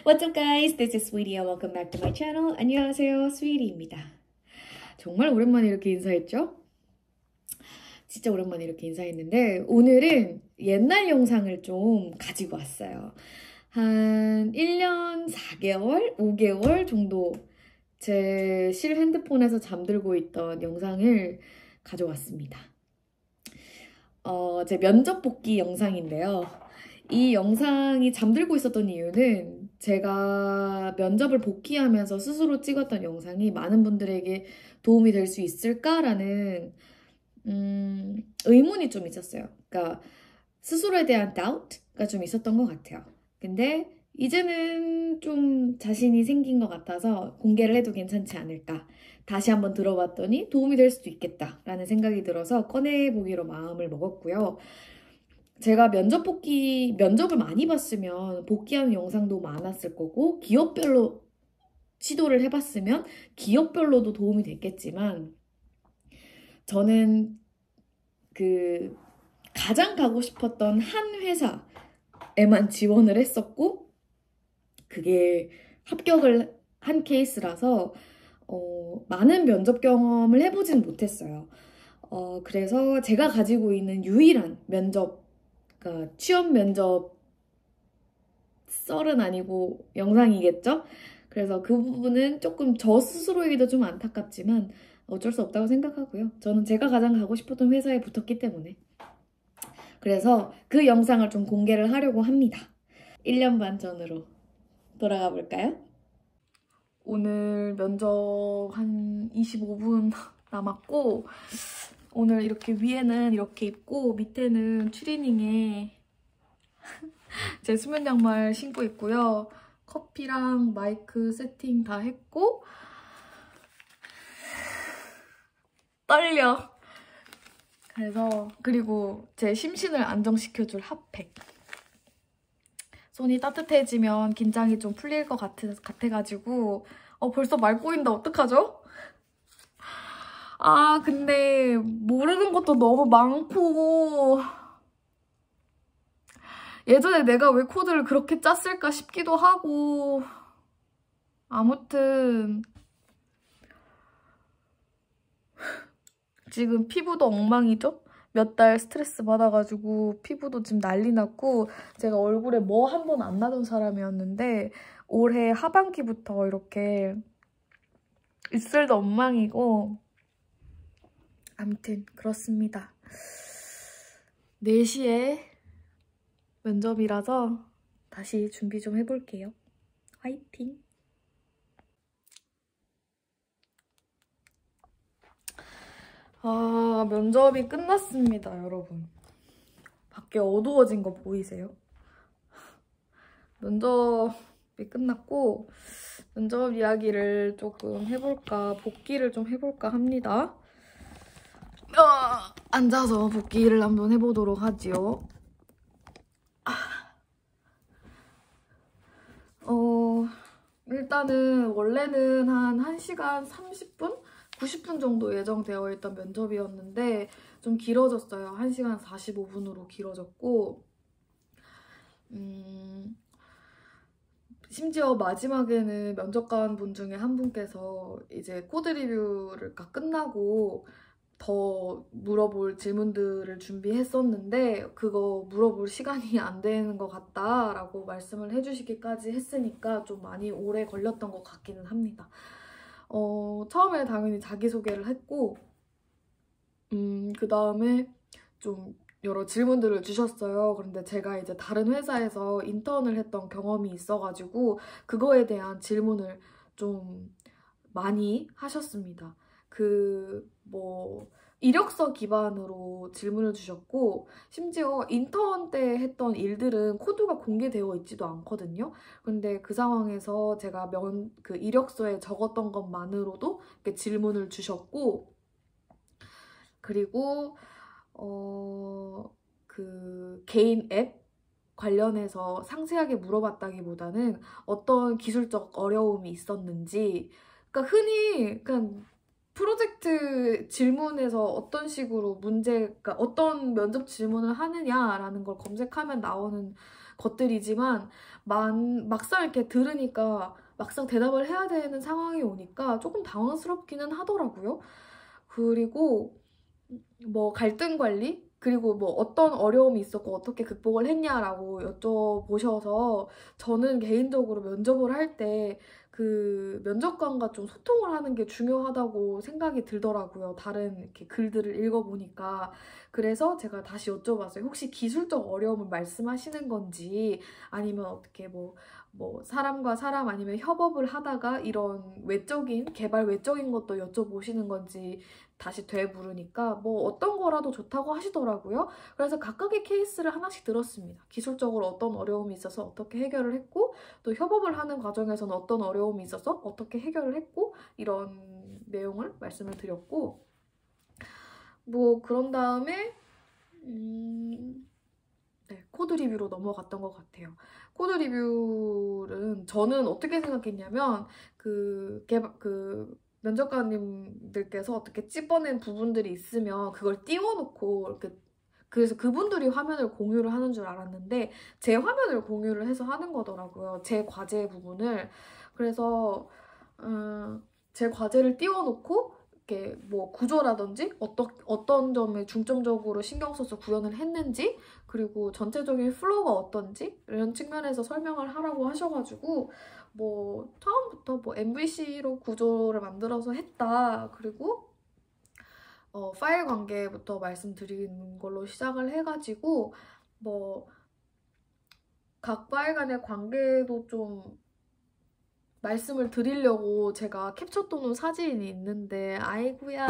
What's up guys? This is Sweetie and welcome back to my channel. 안녕하세요, 스위리입니다. 정말 오랜만에 이렇게 인사했죠? 진짜 오랜만에 이렇게 인사했는데 오늘은 옛날 영상을 좀 가지고 왔어요. 한 1년 4개월, 5개월 정도 제 실 핸드폰에서 잠들고 있던 영상을 가져왔습니다. 제 면접 복귀 영상인데요. 이 영상이 잠들고 있었던 이유는 제가 면접을 복귀하면서 스스로 찍었던 영상이 많은 분들에게 도움이 될 수 있을까라는 의문이 좀 있었어요. 그러니까 스스로에 대한 doubt가 좀 있었던 것 같아요. 근데 이제는 좀 자신이 생긴 것 같아서 공개를 해도 괜찮지 않을까. 다시 한번 들어봤더니 도움이 될 수도 있겠다라는 생각이 들어서 꺼내보기로 마음을 먹었고요. 제가 면접을 많이 봤으면 복귀하는 영상도 많았을 거고, 기업별로 시도를 해봤으면 기업별로도 도움이 됐겠지만, 저는 가장 가고 싶었던 한 회사에만 지원을 했었고, 그게 합격을 한 케이스라서, 많은 면접 경험을 해보진 못했어요. 그래서 제가 가지고 있는 유일한 그러니까 취업 면접 썰은 아니고 영상이겠죠? 그래서 그 부분은 조금 저 스스로에게도 좀 안타깝지만 어쩔 수 없다고 생각하고요. 저는 제가 가장 가고 싶었던 회사에 붙었기 때문에. 그래서 그 영상을 좀 공개를 하려고 합니다. 1년 반 전으로 돌아가 볼까요? 오늘 면접 한 25분 남았고, 오늘 이렇게 위에는 이렇게 입고 밑에는 추리닝에 제 수면 양말 신고 있고요. 커피랑 마이크 세팅 다 했고, 떨려. 그리고 제 심신을 안정시켜줄 핫팩. 손이 따뜻해지면 긴장이 좀 풀릴 것 같아가지고 벌써 말 꼬인다. 어떡하죠? 근데 모르는 것도 너무 많고, 예전에 내가 왜 코드를 그렇게 짰을까 싶기도 하고, 아무튼 지금 피부도 엉망이죠? 몇 달 스트레스 받아가지고 피부도 지금 난리 났고, 제가 얼굴에 뭐 한 번 안 나던 사람이었는데 올해 하반기부터 이렇게 입술도 엉망이고, 아무튼 그렇습니다. 4시에 면접이라서 다시 준비 좀 해볼게요. 화이팅! 면접이 끝났습니다, 여러분. 밖에 어두워진 거 보이세요? 면접이 끝났고, 면접 이야기를 조금 해볼까, 복귀를 좀 해볼까 합니다. 앉아서 복귀를 한번 해보도록 하지요. 일단은 원래는 한 1시간 30분? 90분 정도 예정되어 있던 면접이었는데 좀 길어졌어요. 1시간 45분으로 길어졌고, 심지어 마지막에는 면접관 분 중에 한 분께서 이제 코드 리뷰를 끝나고 더 물어볼 질문들을 준비했었는데 그거 물어볼 시간이 안 되는 것 같다라고 말씀을 해주시기까지 했으니까 좀 많이 오래 걸렸던 것 같기는 합니다. 처음에 당연히 자기소개를 했고, 그 다음에 좀 여러 질문들을 주셨어요. 그런데 제가 이제 다른 회사에서 인턴을 했던 경험이 있어가지고 그거에 대한 질문을 좀 많이 하셨습니다. 이력서 기반으로 질문을 주셨고, 심지어 인턴 때 했던 일들은 코드가 공개되어 있지도 않거든요. 근데 그 상황에서 제가 이력서에 적었던 것만으로도 이렇게 질문을 주셨고, 그리고 개인 앱 관련해서 상세하게 물어봤다기보다는 어떤 기술적 어려움이 있었는지, 그러니까 흔히 그냥 프로젝트 질문에서 어떤 식으로 그러니까 어떤 면접 질문을 하느냐라는 걸 검색하면 나오는 것들이지만 막상 이렇게 들으니까 막상 대답을 해야 되는 상황이 오니까 조금 당황스럽기는 하더라고요. 그리고 뭐 갈등 관리? 그리고 뭐 어떤 어려움이 있었고 어떻게 극복을 했냐라고 여쭤보셔서 저는 개인적으로 면접을 할 때 그 면접관과 좀 소통을 하는 게 중요하다고 생각이 들더라고요. 다른 이렇게 글들을 읽어보니까. 그래서 제가 다시 여쭤봤어요. 혹시 기술적 어려움을 말씀하시는 건지 아니면 어떻게 뭐 사람과 사람 아니면 협업을 하다가 이런 외적인 개발 외적인 것도 여쭤보시는 건지 다시 되물으니까 뭐 어떤 거라도 좋다고 하시더라고요. 그래서 각각의 케이스를 하나씩 들었습니다. 기술적으로 어떤 어려움이 있어서 어떻게 해결을 했고 또 협업을 하는 과정에서는 어떤 어려움이 있어서 어떻게 해결을 했고 이런 내용을 말씀을 드렸고 뭐 그런 다음에 네, 코드 리뷰로 넘어갔던 것 같아요. 코드 리뷰는 저는 어떻게 생각했냐면 그 면접관님들께서 어떻게 찝어낸 부분들이 있으면 그걸 띄워놓고 이렇게 그래서 그분들이 화면을 공유를 하는 줄 알았는데 제 화면을 공유를 해서 하는 거더라고요. 제 과제 부분을. 그래서 제 과제를 띄워놓고 이렇게 뭐 구조라든지 어떤 점에 중점적으로 신경 써서 구현을 했는지 그리고 전체적인 플로우가 어떤지 이런 측면에서 설명을 하라고 하셔가지고 뭐 처음부터 뭐 MVC로 구조를 만들어서 했다. 그리고 파일 관계부터 말씀드리는 걸로 시작을 해가지고 뭐 각 파일 간의 관계도 좀 말씀을 드리려고 제가 캡처해놓은 사진이 있는데 아이고야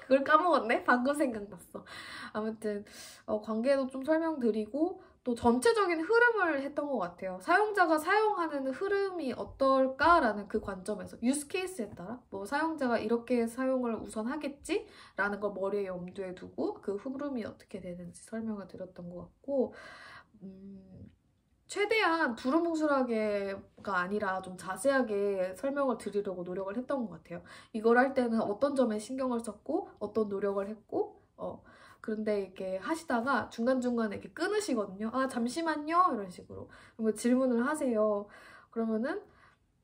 그걸 까먹었네? 방금 생각났어. 아무튼 관계도 좀 설명드리고 또 전체적인 흐름을 했던 것 같아요. 사용자가 사용하는 흐름이 어떨까라는 그 관점에서 유스 케이스에 따라 뭐 사용자가 이렇게 사용을 우선 하겠지? 라는 걸 머리에 염두에 두고 그 흐름이 어떻게 되는지 설명을 드렸던 것 같고 최대한 두루뭉술하게가 아니라 좀 자세하게 설명을 드리려고 노력을 했던 것 같아요. 이걸 할 때는 어떤 점에 신경을 썼고 어떤 노력을 했고 그런데 이렇게 하시다가 중간중간에 이렇게 끊으시거든요. 아 잠시만요 이런 식으로 그러면 질문을 하세요. 그러면은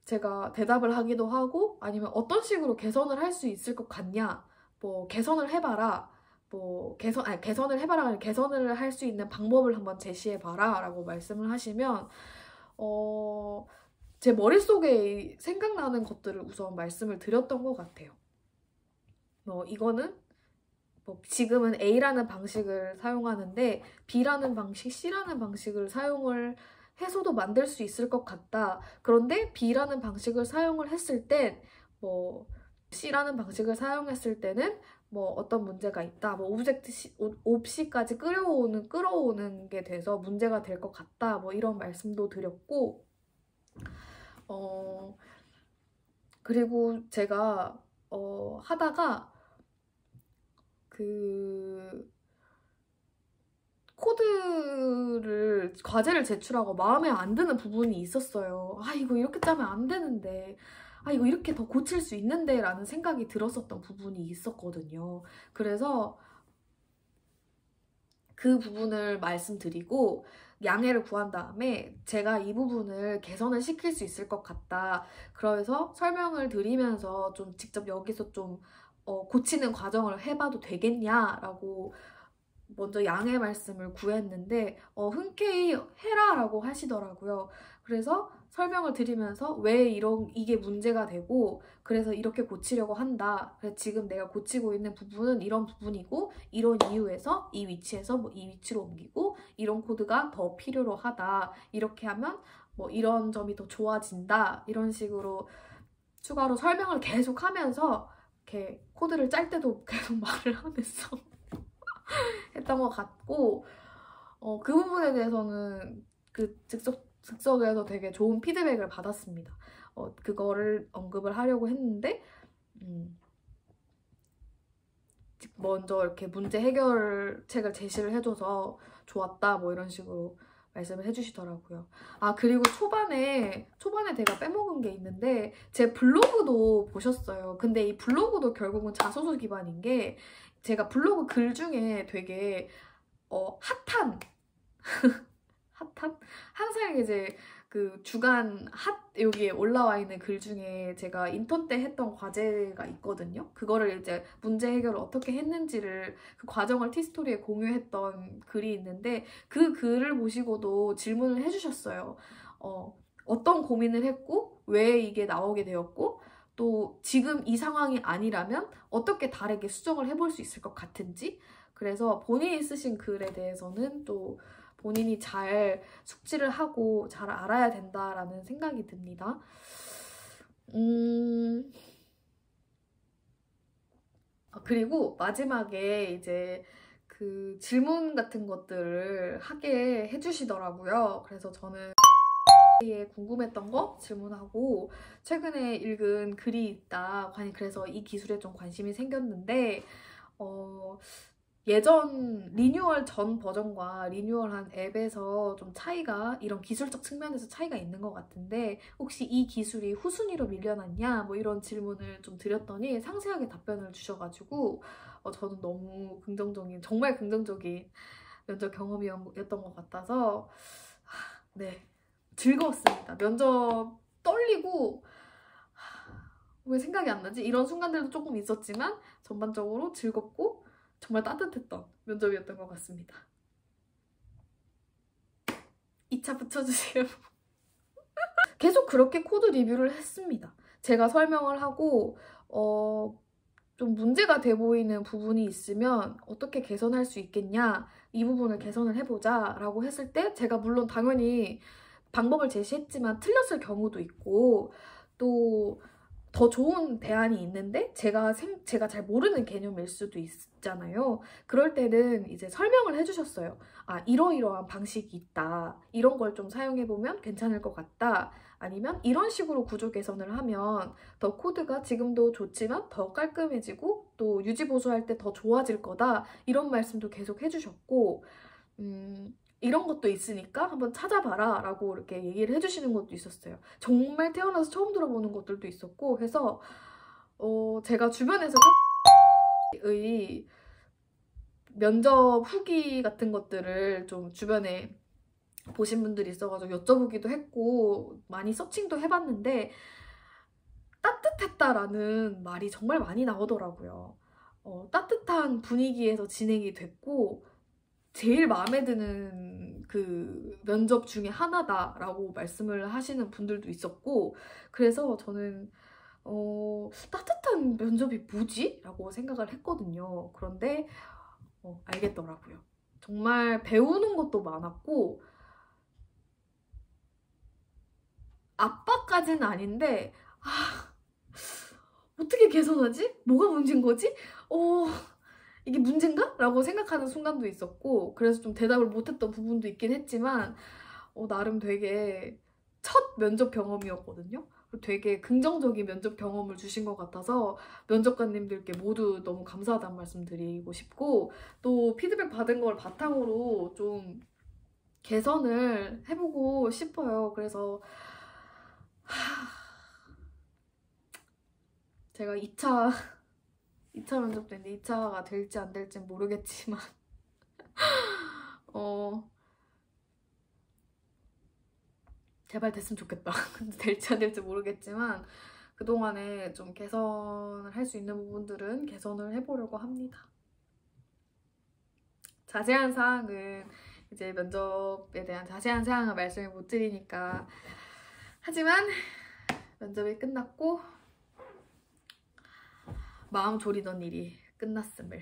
제가 대답을 하기도 하고 아니면 어떤 식으로 개선을 할 수 있을 것 같냐 뭐 개선을 해봐라 뭐 개선을 해봐라 아니라 개선을 할 수 있는 방법을 한번 제시해봐라 라고 말씀을 하시면 제 머릿속에 생각나는 것들을 우선 말씀을 드렸던 것 같아요. 이거는 지금은 A라는 방식을 사용하는데 B라는 방식, C라는 방식을 사용을 해서도 만들 수 있을 것 같다. 그런데 B라는 방식을 사용을 했을 땐 C라는 방식을 사용했을 때는 어떤 문제가 있다. 오브젝트 옵시까지 끌어오는 게 돼서 문제가 될 것 같다. 이런 말씀도 드렸고 그리고 제가 하다가 과제를 제출하고 마음에 안 드는 부분이 있었어요. 아 이거 이렇게 짜면 안 되는데 아 이거 이렇게 더 고칠 수 있는데 라는 생각이 들었었던 부분이 있었거든요. 그래서 그 부분을 말씀드리고 양해를 구한 다음에 제가 이 부분을 개선을 시킬 수 있을 것 같다. 그래서 설명을 드리면서 좀 직접 여기서 좀 고치는 과정을 해봐도 되겠냐라고 먼저 양해 말씀을 구했는데 흔쾌히 해라 라고 하시더라고요. 그래서 설명을 드리면서 왜 이게 문제가 되고 그래서 이렇게 고치려고 한다. 그래서 지금 내가 고치고 있는 부분은 이런 부분이고 이런 이유에서 이 위치에서 이 위치로 옮기고 이런 코드가 더 필요로 하다. 이렇게 하면 이런 점이 더 좋아진다. 이런 식으로 추가로 설명을 계속 하면서 이렇게 코드를 짤 때도 계속 말을 하면서 했던 것 같고 그 부분에 대해서는 그 즉석에서 되게 좋은 피드백을 받았습니다. 그거를 언급을 하려고 했는데 먼저 이렇게 문제 해결책을 제시를 해줘서 좋았다 이런 식으로 말씀을 해주시더라고요. 아 그리고 초반에 제가 빼먹은 게 있는데 제 블로그도 보셨어요. 근데 이 블로그도 결국은 자소서 기반인 게 제가 블로그 글 중에 되게 핫한 핫한? 항상 이제 그 주간 핫 여기에 올라와 있는 글 중에 제가 인턴 때 했던 과제가 있거든요. 그거를 이제 문제 해결을 어떻게 했는지를 그 과정을 티스토리에 공유했던 글이 있는데 그 글을 보시고도 질문을 해주셨어요. 어떤 고민을 했고 왜 이게 나오게 되었고 또 지금 이 상황이 아니라면 어떻게 다르게 수정을 해볼 수 있을 것 같은지 그래서 본인이 쓰신 글에 대해서는 또 본인이 잘 숙지를 하고 잘 알아야 된다라는 생각이 듭니다. 그리고 마지막에 이제 그 질문 같은 것들을 하게 해주시더라고요. 그래서 저는 궁금했던 거 질문하고 최근에 읽은 글이 있다. 그래서 이 기술에 좀 관심이 생겼는데 예전 리뉴얼 전 버전과 리뉴얼한 앱에서 좀 차이가 이런 기술적 측면에서 차이가 있는 것 같은데 혹시 이 기술이 후순위로 밀려났냐 뭐 이런 질문을 좀 드렸더니 상세하게 답변을 주셔가지고 저는 너무 긍정적인 정말 긍정적인 면접 경험이었던 것 같아서 네 즐거웠습니다. 면접 떨리고 왜 생각이 안 나지? 이런 순간들도 조금 있었지만 전반적으로 즐겁고 정말 따뜻했던 면접이었던 것 같습니다. 2차 붙여주세요. 계속 그렇게 코드 리뷰를 했습니다. 제가 설명을 하고 좀 문제가 돼 보이는 부분이 있으면 어떻게 개선할 수 있겠냐 이 부분을 개선을 해보자 라고 했을 때 제가 물론 당연히 방법을 제시했지만 틀렸을 경우도 있고 또 더 좋은 대안이 있는데 제가 잘 모르는 개념일 수도 있잖아요. 그럴 때는 이제 설명을 해주셨어요. 이러이러한 방식이 있다. 이런 걸 좀 사용해보면 괜찮을 것 같다. 아니면 이런 식으로 구조 개선을 하면 더 코드가 지금도 좋지만 더 깔끔해지고 또 유지 보수할 때 더 좋아질 거다. 이런 말씀도 계속 해주셨고 이런 것도 있으니까 한번 찾아봐라 라고 이렇게 얘기를 해주시는 것도 있었어요. 정말 태어나서 처음 들어보는 것들도 있었고 해서 제가 주변에서 의 면접 후기 같은 것들을 좀 주변에 보신 분들이 있어가지고 여쭤보기도 했고 많이 서칭도 해봤는데 따뜻했다라는 말이 정말 많이 나오더라고요. 따뜻한 분위기에서 진행이 됐고 제일 마음에 드는 그 면접 중에 하나다라고 말씀을 하시는 분들도 있었고 그래서 저는 따뜻한 면접이 뭐지? 라고 생각을 했거든요. 그런데 알겠더라고요. 정말 배우는 것도 많았고 압박까지는 아닌데 어떻게 개선하지? 뭐가 문제인 거지? 이게 문제인가? 라고 생각하는 순간도 있었고 그래서 좀 대답을 못했던 부분도 있긴 했지만 나름 되게 첫 면접 경험이었거든요. 되게 긍정적인 면접 경험을 주신 것 같아서 면접관님들께 모두 너무 감사하다는 말씀 드리고 싶고 또 피드백 받은 걸 바탕으로 좀 개선을 해보고 싶어요. 그래서 제가 2차 면접 때인데 2차가 될지 안 될지 모르겠지만 제발 됐으면 좋겠다. 근데 될지 안 될지 모르겠지만 그동안에 좀 개선을 할 수 있는 부분들은 개선을 해보려고 합니다. 자세한 사항은 이제 면접에 대한 자세한 사항을 말씀을 못 드리니까 하지만 면접이 끝났고 마음 졸이던 일이 끝났음을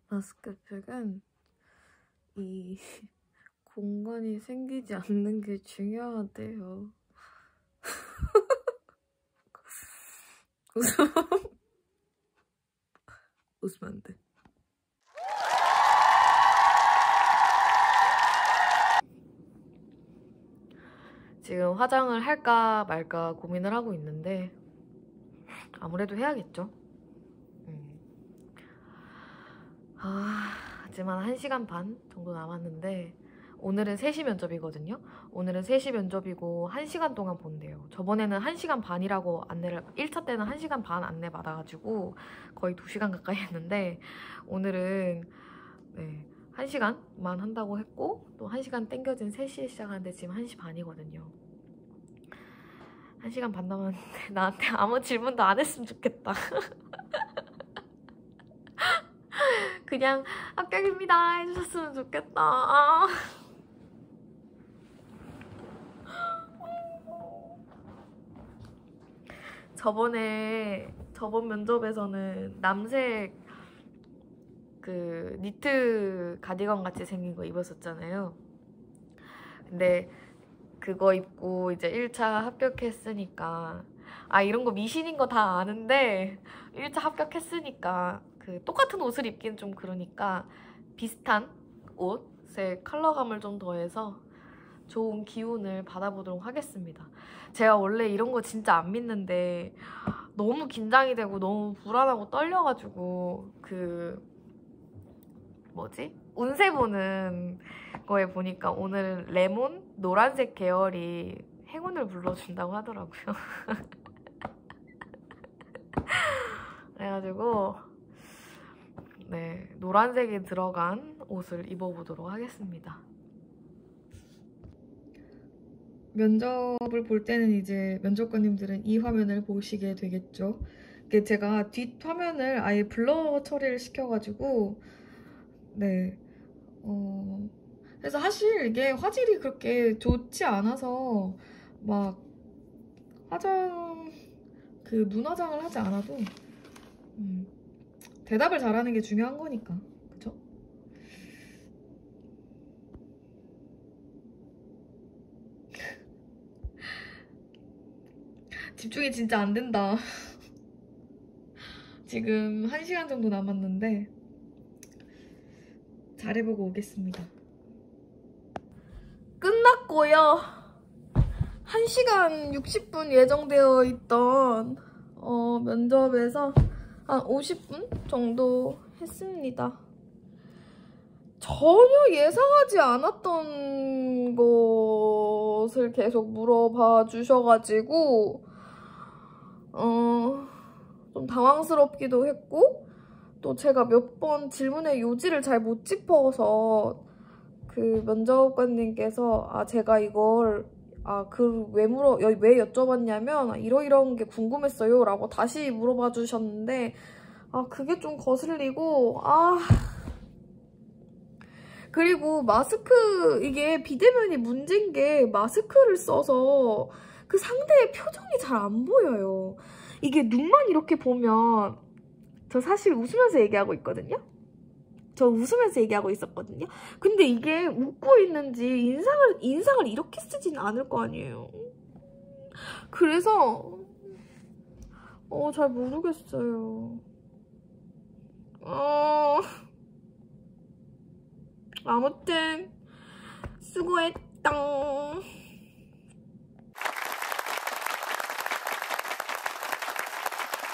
마스크팩은 이 공간이 생기지 않는 게 중요하대요. 웃으면 안 돼. 지금 화장을 할까 말까 고민을 하고 있는데 아무래도 해야겠죠. 하지만 1시간 반 정도 남았는데 오늘은 3시 면접이거든요. 오늘은 3시 면접이고 1시간 동안 본대요. 저번에는 1시간 반이라고 안내를 1차 때는 1시간 반 안내 받아가지고 거의 2시간 가까이 했는데 오늘은 네, 1시간만 한다고 했고 또 1시간 땡겨진 3시에 시작하는데 지금 1시 반이거든요. 1시간 반 남았는데 나한테 아무 질문도 안 했으면 좋겠다. 그냥 합격입니다 해주셨으면 좋겠다. 저번 면접에서는 남색 그 니트 가디건 같이 생긴 거 입었었잖아요. 근데 그거 입고 이제 1차 합격했으니까 이런 거 미신인 거 다 아는데 1차 합격했으니까 그 똑같은 옷을 입긴 좀 그러니까 비슷한 옷의 컬러감을 좀 더해서 좋은 기운을 받아보도록 하겠습니다. 제가 원래 이런 거 진짜 안 믿는데 너무 긴장이 되고 너무 불안하고 떨려가지고 그 뭐지? 운세 보는 거에 보니까 오늘 레몬 노란색 계열이 행운을 불러준다고 하더라고요. 그래가지고 네, 노란색이 들어간 옷을 입어보도록 하겠습니다. 면접을 볼 때는 이제 면접관님들은 이 화면을 보시게 되겠죠. 제가 뒷 화면을 아예 블러 처리를 시켜가지고 네, 그래서 사실 이게 화질이 그렇게 좋지 않아서 막 눈화장을 하지 않아도 대답을 잘하는 게 중요한 거니까, 그쵸? 집중이 진짜 안 된다. 지금 1시간 정도 남았는데 잘해보고 오겠습니다. 끝났고요. 1시간 60분 예정되어 있던 면접에서 한 50분 정도 했습니다. 전혀 예상하지 않았던 것을 계속 물어봐 주셔가지고 좀 당황스럽기도 했고 또 제가 몇 번 질문의 요지를 잘 못 짚어서 그 면접관님께서 제가 이걸 왜 여쭤봤냐면 이러이러한 게 궁금했어요 라고 다시 물어봐 주셨는데 그게 좀 거슬리고 그리고 마스크 이게 비대면이 문제인 게 마스크를 써서 그 상대의 표정이 잘 안 보여요. 이게 눈만 이렇게 보면 저 사실 웃으면서 얘기하고 있거든요. 저 웃으면서 얘기하고 있었거든요. 근데 이게 웃고 있는지 인상을 이렇게 쓰진 않을 거 아니에요. 그래서 잘 모르겠어요. 아무튼 수고했다.